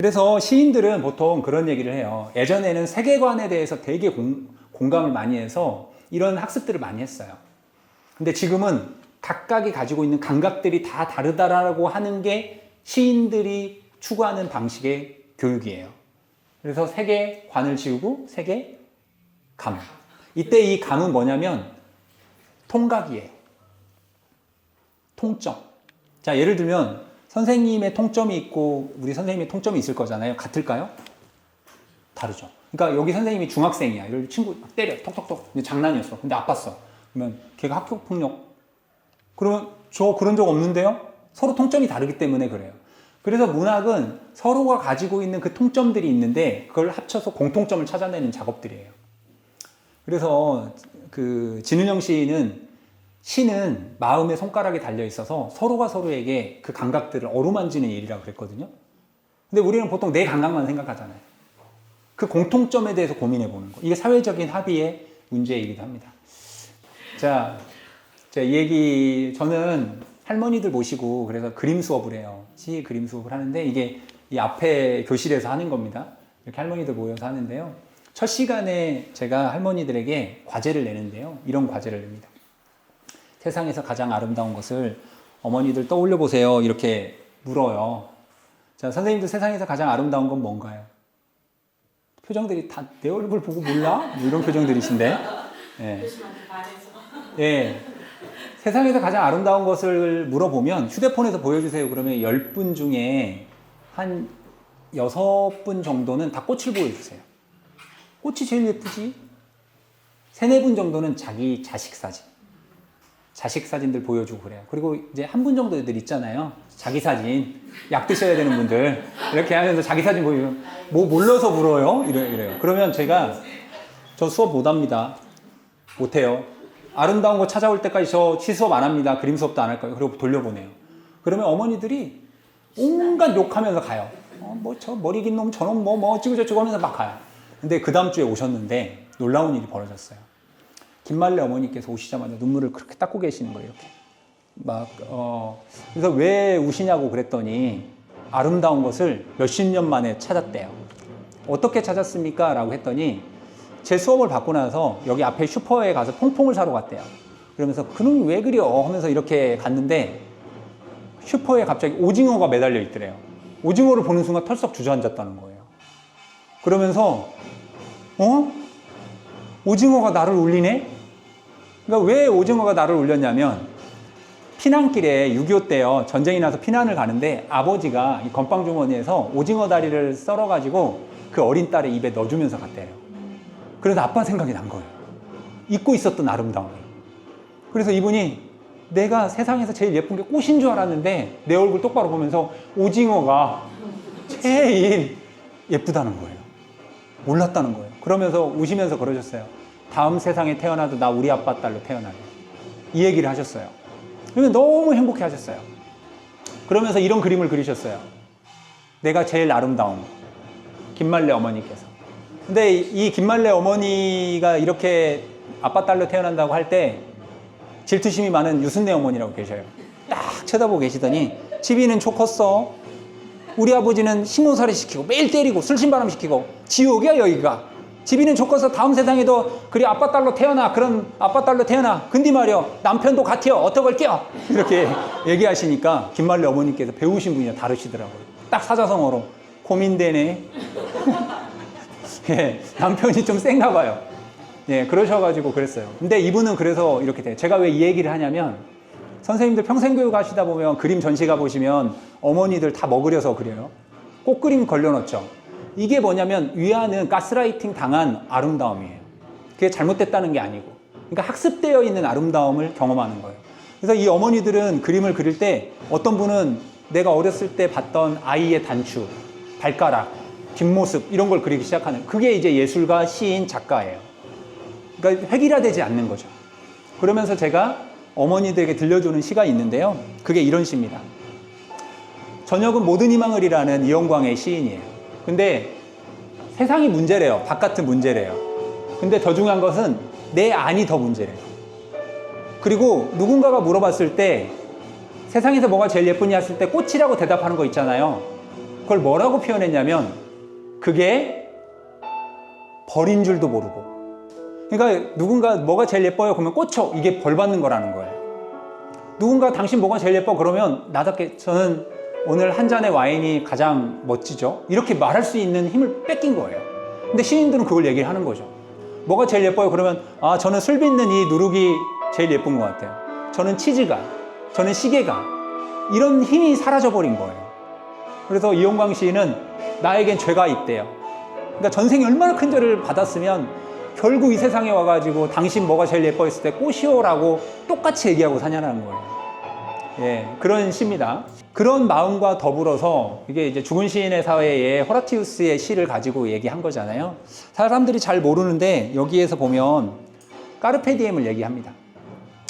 그래서 시인들은 보통 그런 얘기를 해요. 예전에는 세계관에 대해서 되게 공감을 많이 해서 이런 학습들을 많이 했어요. 근데 지금은 각각이 가지고 있는 감각들이 다 다르다라고 하는 게 시인들이 추구하는 방식의 교육이에요. 그래서 세계관을 지우고 세계감. 이때 이 감은 뭐냐면 통각이에요. 통점. 자, 예를 들면 선생님의 통점이 있고 우리 선생님의 통점이 있을 거잖아요. 같을까요? 다르죠. 그러니까 여기 선생님이 중학생이야. 이럴 친구 막 때려. 톡톡톡. 근데 장난이었어. 근데 아팠어. 그러면 걔가 학교 폭력. 그러면 저 그런 적 없는데요? 서로 통점이 다르기 때문에 그래요. 그래서 문학은 서로가 가지고 있는 그 통점들이 있는데 그걸 합쳐서 공통점을 찾아내는 작업들이에요. 그래서 그 진은영 시는 마음의 손가락에 달려 있어서 서로가 서로에게 그 감각들을 어루만지는 일이라고 그랬거든요. 근데 우리는 보통 내 감각만 생각하잖아요. 그 공통점에 대해서 고민해 보는 거. 이게 사회적인 합의의 문제이기도 합니다. 자, 이 얘기, 저는 할머니들 모시고 그래서 그림 수업을 해요. 시 그림 수업을 하는데 이게 이 앞에 교실에서 하는 겁니다. 이렇게 할머니들 모여서 하는데요. 첫 시간에 제가 할머니들에게 과제를 내는데요. 이런 과제를 냅니다. 세상에서 가장 아름다운 것을 어머니들 떠올려 보세요. 이렇게 물어요. 자, 선생님들 세상에서 가장 아름다운 건 뭔가요? 표정들이 다 내 얼굴 보고 몰라? 뭐 이런 표정들이신데. 예. 예. 세상에서 가장 아름다운 것을 물어보면 휴대폰에서 보여주세요. 그러면 10분 중에 한 6분 정도는 다 꽃을 보여주세요. 꽃이 제일 예쁘지? 3, 4분 정도는 자기 자식 사진들 보여주고 그래요. 그리고 이제 한 분 정도들 있잖아요. 자기 사진, 약 드셔야 되는 분들. 이렇게 하면서 자기 사진 보이면, 뭐 몰라서 물어요? 이래요. 그러면 저 수업 못 합니다. 못해요. 아름다운 거 찾아올 때까지 저 수업 안 합니다. 그림 수업도 안 할 거예요. 그리고 돌려보내요. 그러면 어머니들이 온갖 욕하면서 가요. 저 머리 긴 놈, 저놈 어찌고저찌고 하면서 막 가요. 근데 그 다음 주에 오셨는데 놀라운 일이 벌어졌어요. 김말래 어머니께서 오시자마자 눈물을 그렇게 닦고 계시는 거예요. 이렇게. 그래서 왜 우시냐고 그랬더니 아름다운 것을 몇십 년 만에 찾았대요. 어떻게 찾았습니까? 라고 했더니 제 수업을 받고 나서 여기 앞에 슈퍼에 가서 퐁퐁을 사러 갔대요. 그러면서 그놈이 왜 그려? 하면서 이렇게 갔는데 슈퍼에 갑자기 오징어가 매달려 있더래요. 오징어를 보는 순간 털썩 주저앉았다는 거예요. 그러면서 오징어가 나를 울리네? 그러니까 왜 오징어가 나를 울렸냐면 피난길에 6.25 때요. 전쟁이 나서 피난을 가는데 아버지가 이 건빵 주머니에서 오징어 다리를 썰어가지고 그 어린 딸의 입에 넣어주면서 갔대요. 그래서 아빠 생각이 난 거예요. 잊고 있었던 아름다움이. 그래서 이분이 내가 세상에서 제일 예쁜 게 꽃인 줄 알았는데 내 얼굴 똑바로 보면서 오징어가 제일 예쁘다는 거예요. 몰랐다는 거예요. 그러면서 우시면서 그러셨어요. 다음 세상에 태어나도 나 우리 아빠 딸로 태어나래. 이 얘기를 하셨어요. 그러면 너무 행복해 하셨어요. 그러면서 이런 그림을 그리셨어요. 내가 제일 아름다운 김말래 어머니께서. 근데 이 김말래 어머니가 이렇게 아빠 딸로 태어난다고 할 때 질투심이 많은 유순내 어머니라고 계셔요. 딱 쳐다보고 계시더니 집이는 좋겠어. 우리 아버지는 신고살이 시키고 매일 때리고 술신바람 시키고 지옥이야 여기가. 집이는 좋겠어. 다음 세상에도 그리 아빠 딸로 태어나. 그런 아빠 딸로 태어나. 근데 말이야 남편도 같아요. 어떡할 껴. 이렇게 얘기하시니까 김말래 어머니께서 배우신 분이 다르시더라고요. 딱 사자성어로 고민되네. 예, 남편이 좀 센가 봐요. 예, 그러셔가지고 그랬어요. 근데 이분은 그래서 이렇게 돼요. 제가 왜 이 얘기를 하냐면 선생님들 평생교육 하시다 보면 그림 전시 가보시면 어머니들 다 먹으려서 그려요. 꽃그림 걸려놓죠. 이게 뭐냐면 위안은 가스라이팅 당한 아름다움이에요. 그게 잘못됐다는 게 아니고. 그러니까 학습되어 있는 아름다움을 경험하는 거예요. 그래서 이 어머니들은 그림을 그릴 때 어떤 분은 내가 어렸을 때 봤던 아이의 단추, 발가락, 뒷모습 이런 걸 그리기 시작하는 그게 이제 예술가, 시인, 작가예요. 그러니까 획일화되지 않는 거죠. 그러면서 제가 어머니들에게 들려주는 시가 있는데요. 그게 이런 시입니다. 저녁은 모든 희망을이라는 이영광의 시인이에요. 근데 세상이 문제래요. 바깥은 문제래요. 근데 더 중요한 것은 내 안이 더 문제래요. 그리고 누군가가 물어봤을 때 세상에서 뭐가 제일 예쁘냐 했을 때 꽃이라고 대답하는 거 있잖아요. 그걸 뭐라고 표현했냐면 그게 벌인 줄도 모르고. 그러니까 누군가 뭐가 제일 예뻐요? 그러면 꽂혀. 이게 벌 받는 거라는 거예요. 누군가 당신 뭐가 제일 예뻐? 그러면 나답게 저는 오늘 한 잔의 와인이 가장 멋지죠. 이렇게 말할 수 있는 힘을 뺏긴 거예요. 근데 시인들은 그걸 얘기를 하는 거죠. 뭐가 제일 예뻐요? 그러면 저는 술 빚는 이 누룩이 제일 예쁜 것 같아요. 저는 치즈가, 저는 시계가, 이런 힘이 사라져버린 거예요. 그래서 이용광 시인은 나에겐 죄가 있대요. 그러니까 전생에 얼마나 큰 죄를 받았으면 결국 이 세상에 와가지고 당신 뭐가 제일 예뻐 했을 때 꽃이요라고 똑같이 얘기하고 사냐는 거예요. 예, 그런 시입니다. 그런 마음과 더불어서 이게 이제 죽은 시인의 사회에 호라티우스의 시를 가지고 얘기한 거잖아요. 사람들이 잘 모르는데 여기에서 보면 까르페디엠을 얘기합니다.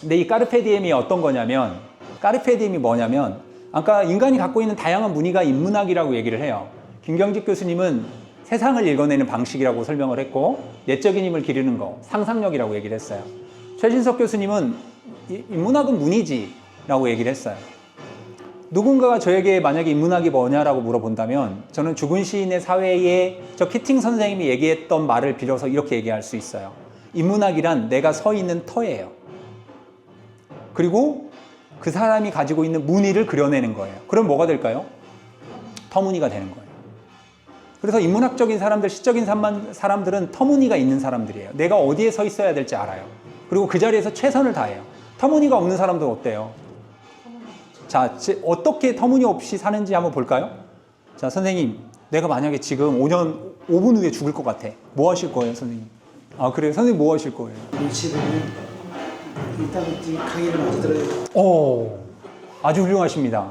근데 이 까르페디엠이 어떤 거냐면, 까르페디엠이 뭐냐면 아까 인간이 갖고 있는 다양한 무늬가 인문학이라고 얘기를 해요. 김경직 교수님은 세상을 읽어내는 방식이라고 설명을 했고, 내적인 힘을 기르는 거, 상상력이라고 얘기를 했어요. 최진석 교수님은 인문학은 문이지라고 얘기를 했어요. 누군가가 저에게 만약에 인문학이 뭐냐라고 물어본다면 저는 죽은 시인의 사회에 저 키팅 선생님이 얘기했던 말을 빌어서 이렇게 얘기할 수 있어요. 인문학이란 내가 서 있는 터예요. 그리고 그 사람이 가지고 있는 무늬를 그려내는 거예요. 그럼 뭐가 될까요? 터무니가 되는 거예요. 그래서 인문학적인 사람들, 시적인 사람들은 터무니가 있는 사람들이에요. 내가 어디에 서 있어야 될지 알아요. 그리고 그 자리에서 최선을 다해요. 터무니가 없는 사람들은 어때요? 자, 어떻게 터무니없이 사는지 한번 볼까요? 자, 선생님, 내가 만약에 지금 5분 후에 죽을 것 같아. 뭐 하실 거예요, 선생님? 그래요? 선생님 뭐 하실 거예요? 눈치 보면 일단 강의를 먼저 들어요. 아주 훌륭하십니다.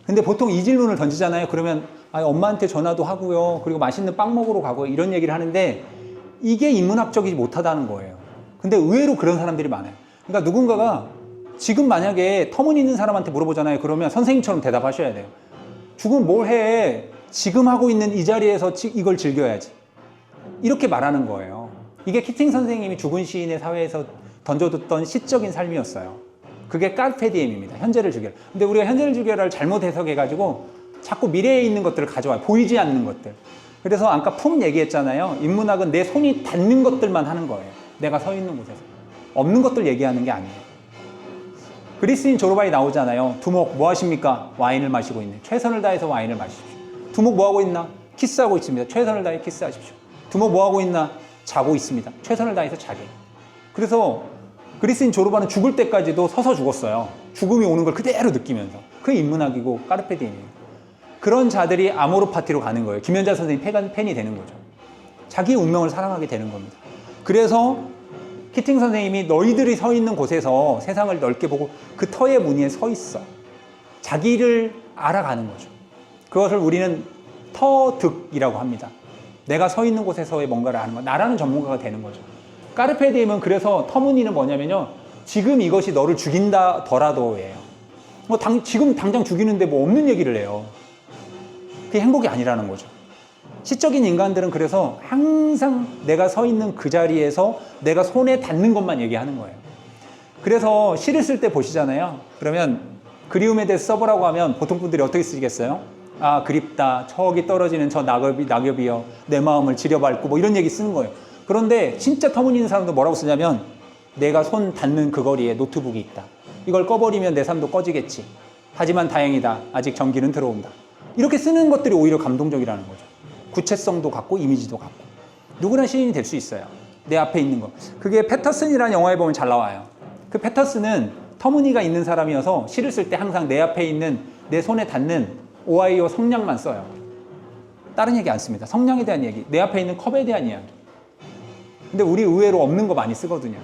근데 보통 이 질문을 던지잖아요. 그러면 엄마한테 전화도 하고요. 그리고 맛있는 빵 먹으러 가고요. 이런 얘기를 하는데 이게 인문학적이지 못하다는 거예요. 근데 의외로 그런 사람들이 많아요. 그러니까 누군가가 지금 만약에 터무니 있는 사람한테 물어보잖아요. 그러면 선생님처럼 대답하셔야 돼요. 죽으면 뭘 해? 지금 하고 있는 이 자리에서 이걸 즐겨야지. 이렇게 말하는 거예요. 이게 키팅 선생님이 죽은 시인의 사회에서 던져뒀던 시적인 삶이었어요. 그게 까르페디엠입니다. 현재를 즐겨라. 근데 우리가 현재를 즐겨라를 잘못 해석해가지고 자꾸 미래에 있는 것들을 가져와요. 보이지 않는 것들. 그래서 아까 품 얘기했잖아요. 인문학은 내 손이 닿는 것들만 하는 거예요. 내가 서 있는 곳에서. 없는 것들 얘기하는 게 아니에요. 그리스인 조르바이 나오잖아요. 두목 뭐 하십니까? 와인을 마시고 있네. 최선을 다해서 와인을 마십시오. 두목 뭐 하고 있나? 키스하고 있습니다. 최선을 다해 키스하십시오. 두목 뭐 하고 있나? 자고 있습니다. 최선을 다해서 자게. 그래서 그리스인 조르바는 죽을 때까지도 서서 죽었어요. 죽음이 오는 걸 그대로 느끼면서. 그게 인문학이고 까르페디엠이에요. 그런 자들이 아모르 파티로 가는 거예요. 김연자 선생님 팬이 되는 거죠. 자기 운명을 사랑하게 되는 겁니다. 그래서 키팅 선생님이 너희들이 서 있는 곳에서 세상을 넓게 보고 그 터의 무늬에 서 있어. 자기를 알아가는 거죠. 그것을 우리는 터득이라고 합니다. 내가 서 있는 곳에서의 뭔가를 아는 거. 나라는 전문가가 되는 거죠. 까르페디엠은 그래서 터무니는 뭐냐면요. 지금 이것이 너를 죽인다더라도예요. 지금 당장 죽이는데 뭐 없는 얘기를 해요. 그게 행복이 아니라는 거죠. 시적인 인간들은 그래서 항상 내가 서 있는 그 자리에서 내가 손에 닿는 것만 얘기하는 거예요. 그래서 시를 쓸 때 보시잖아요. 그러면 그리움에 대해서 써보라고 하면 보통 분들이 어떻게 쓰시겠어요? 그립다. 저기 떨어지는 저 낙엽이여 내 마음을 지려밟고 뭐 이런 얘기 쓰는 거예요. 그런데 진짜 터무니있는 사람도 뭐라고 쓰냐면 내가 손 닿는 그 거리에 노트북이 있다. 이걸 꺼버리면 내 삶도 꺼지겠지. 하지만 다행이다. 아직 전기는 들어온다. 이렇게 쓰는 것들이 오히려 감동적이라는 거죠. 구체성도 갖고 이미지도 갖고. 누구나 시인이 될 수 있어요. 내 앞에 있는 거. 그게 패터슨이라는 영화에 보면 잘 나와요. 그 패터슨은 터무니가 있는 사람이어서 시를 쓸 때 항상 내 앞에 있는 내 손에 닿는 오하이오 성냥만 써요. 다른 얘기 안 씁니다. 성냥에 대한 얘기, 내 앞에 있는 컵에 대한 이야기. 근데 우리 의외로 없는 거 많이 쓰거든요.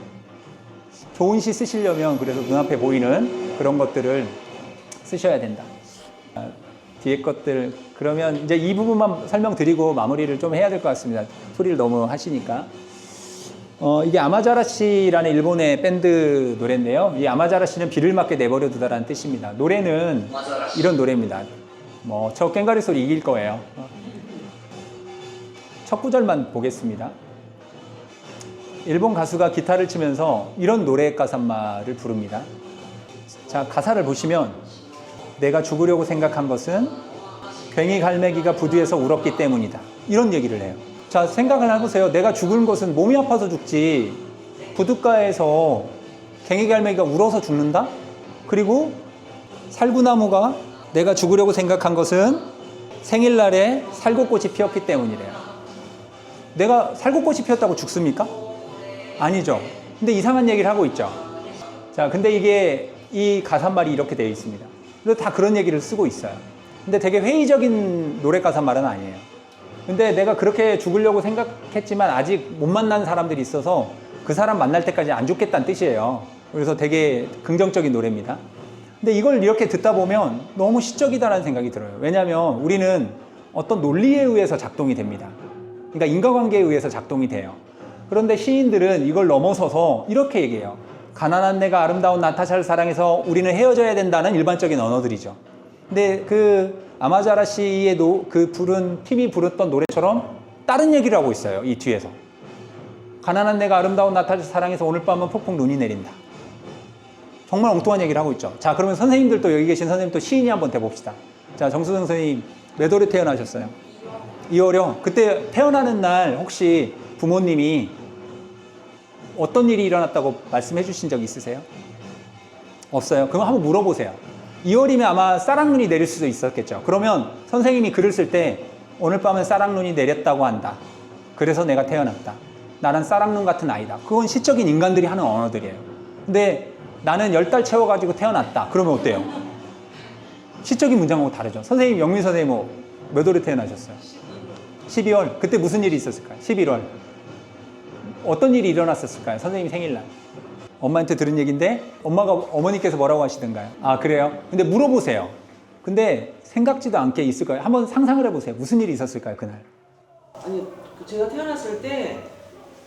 좋은 시 쓰시려면 그래서 눈앞에 보이는 그런 것들을 쓰셔야 된다. 뒤에 것들 그러면 이제 이 부분만 설명드리고 마무리를 좀 해야 될 것 같습니다. 소리를 너무 하시니까. 이게 아마자라시라는 일본의 밴드 노래인데요. 이 아마자라시는 비를 맞게 내버려 두다라는 뜻입니다. 노래는 이런 노래입니다. 저 꽹과리 소리 이길 거예요. 첫 구절만 보겠습니다. 일본 가수가 기타를 치면서 이런 노래 가사말을 부릅니다. 자, 가사를 보시면 내가 죽으려고 생각한 것은 괭이 갈매기가 부두에서 울었기 때문이다. 이런 얘기를 해요. 자, 생각을 해보세요. 내가 죽은 것은 몸이 아파서 죽지 부둣가에서 괭이 갈매기가 울어서 죽는다? 그리고 살구나무가 내가 죽으려고 생각한 것은 생일날에 살구꽃이 피었기 때문이래요. 내가 살구꽃이 피었다고 죽습니까? 아니죠. 근데 이상한 얘기를 하고 있죠. 자, 근데 이게 이 가사말이 이렇게 되어 있습니다. 그래서 다 그런 얘기를 쓰고 있어요. 근데 되게 회의적인 노래 가사말은 아니에요. 근데 내가 그렇게 죽으려고 생각했지만 아직 못 만난 사람들이 있어서 그 사람 만날 때까지 안 죽겠다는 뜻이에요. 그래서 되게 긍정적인 노래입니다. 근데 이걸 이렇게 듣다 보면 너무 시적이다라는 생각이 들어요. 왜냐하면 우리는 어떤 논리에 의해서 작동이 됩니다. 그러니까 인과관계에 의해서 작동이 돼요. 그런데 시인들은 이걸 넘어서서 이렇게 얘기해요. 가난한 내가 아름다운 나타샤를 사랑해서 우리는 헤어져야 된다는 일반적인 언어들이죠. 근데 그 아마자라 씨의 그 팀이 부르던 노래처럼 다른 얘기를 하고 있어요. 이 뒤에서. 가난한 내가 아름다운 나타샤를 사랑해서 오늘 밤은 폭풍 눈이 내린다. 정말 엉뚱한 얘기를 하고 있죠. 자, 그러면 선생님들도 여기 계신 선생님도 시인이 한번 돼봅시다. 자, 정수정 선생님 몇 월에 태어나셨어요? 2월이요? 그때 태어나는 날 혹시 부모님이 어떤 일이 일어났다고 말씀해 주신 적 있으세요? 없어요? 그럼 한번 물어보세요. 2월이면 아마 쌀락눈이 내릴 수도 있었겠죠. 그러면 선생님이 글을 쓸 때 오늘 밤은 쌀락눈이 내렸다고 한다. 그래서 내가 태어났다. 나는 쌀락눈 같은 아이다. 그건 시적인 인간들이 하는 언어들이에요. 근데 나는 10달 채워가지고 태어났다. 그러면 어때요? 시적인 문장하고 다르죠. 선생님, 영민 선생님 몇 월에 태어나셨어요? 12월. 그때 무슨 일이 있었을까요? 11월. 어떤 일이 일어났었을까요? 선생님 생일날. 엄마한테 들은 얘기인데 어머니께서 뭐라고 하시던가요? 아, 그래요? 근데 물어보세요. 근데 생각지도 않게 있을 거예요. 한번 상상을 해보세요. 무슨 일이 있었을까요, 그날? 아니, 제가 태어났을 때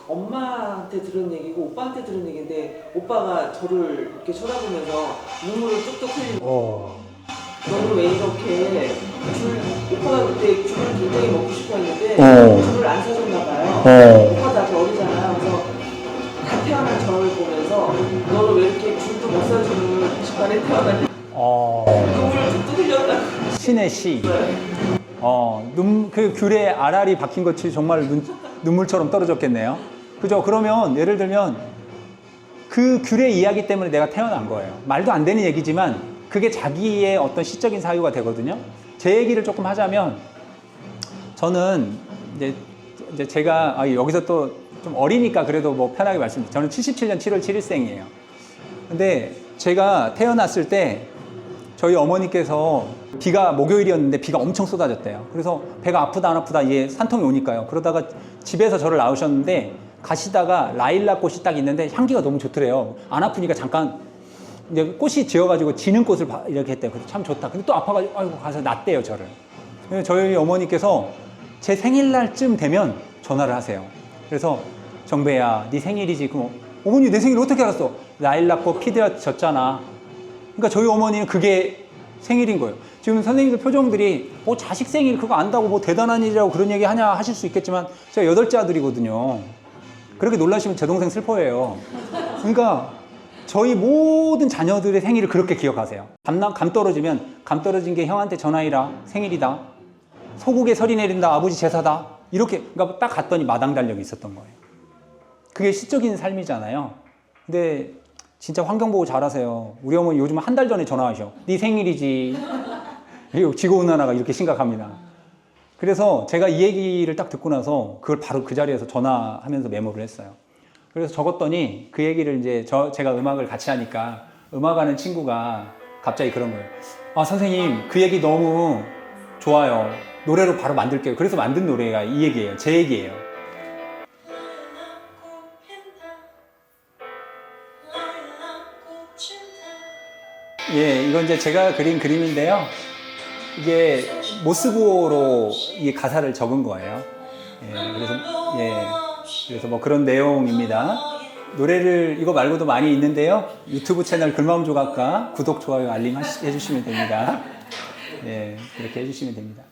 엄마한테 들은 얘기고 오빠한테 들은 얘기인데 오빠가 저를 이렇게 쳐다보면서 눈물을 뚝뚝 흘리고 너는 왜 이렇게 오빠가 그때 귤을 굉장히 먹고 싶어 했는데 귤을 안 사줬나 봐요. 오빠 나한테 어리잖아요. 그래서 다 태어난 저를 보면서 너는 왜 이렇게 귤도 못 사주는 집안에 태어났냐 눈물을 뚝뚝 흘렸다고. 신의 시. 그 귤에 알알이 박힌 것이 정말 눈물처럼 떨어졌겠네요. 그죠? 그러면 예를 들면 그 귤의 이야기 때문에 내가 태어난 거예요. 말도 안 되는 얘기지만 그게 자기의 어떤 시적인 사유가 되거든요. 제 얘기를 조금 하자면 저는 이제 제가 여기서 또 좀 어리니까 그래도 뭐 편하게 말씀드릴게요. 저는 77년 7월 7일생이에요. 근데 제가 태어났을 때 저희 어머니께서 비가 목요일이었는데 비가 엄청 쏟아졌대요. 그래서 배가 아프다 안 아프다 이게 산통이 오니까요. 그러다가 집에서 저를 낳으셨는데 가시다가 라일락 꽃이 딱 있는데 향기가 너무 좋더래요. 안 아프니까 잠깐 이제 꽃이 지어가지고 지는 꽃을 이렇게 했대요. 그래서 참 좋다. 근데 또 아파가지고 아이고 가서 낳대요 저를. 그래서 저희 어머니께서 제 생일날쯤 되면 전화를 하세요. 그래서 정배야 네 생일이지. 그럼 어머니 내 생일 어떻게 알았어? 라일락 꽃 피되어졌잖아. 그러니까 저희 어머니는 그게 생일인 거예요. 지금 선생님들 표정들이 뭐 자식 생일 그거 안다고 뭐 대단한 일이라고 그런 얘기 하냐 하실 수 있겠지만 제가 8째 아들이거든요. 그렇게 놀라시면 제 동생 슬퍼해요. 그러니까 저희 모든 자녀들의 생일을 그렇게 기억하세요. 감 떨어진 게 형한테 전화해라. 생일이다. 소국에 설이 내린다. 아버지 제사다. 이렇게 그러니까 딱 갔더니 마당 달력이 있었던 거예요. 그게 시적인 삶이잖아요. 근데 진짜 환경 보고 잘하세요. 우리 어머니 요즘 한 달 전에 전화하셔. 네 생일이지. 지구온난화가 이렇게 심각합니다. 그래서 제가 이 얘기를 딱 듣고 나서 그걸 바로 그 자리에서 전화하면서 메모를 했어요. 그래서 적었더니 그 얘기를 이제 제가 음악을 같이 하니까 음악하는 친구가 갑자기 그런 거예요. 아, 선생님 그 얘기 너무 좋아요. 노래로 바로 만들게요. 그래서 만든 노래가 이 얘기예요. 제 얘기예요. 예, 이건 이제 제가 그린 그림인데요. 이게 모스부호로 이 가사를 적은 거예요. 그래서 뭐 그런 내용입니다. 노래를 이거 말고도 많이 있는데요. 유튜브 채널 글마음 조각가 구독, 좋아요, 알림 해주시면 됩니다. 예, 그렇게 해주시면 됩니다.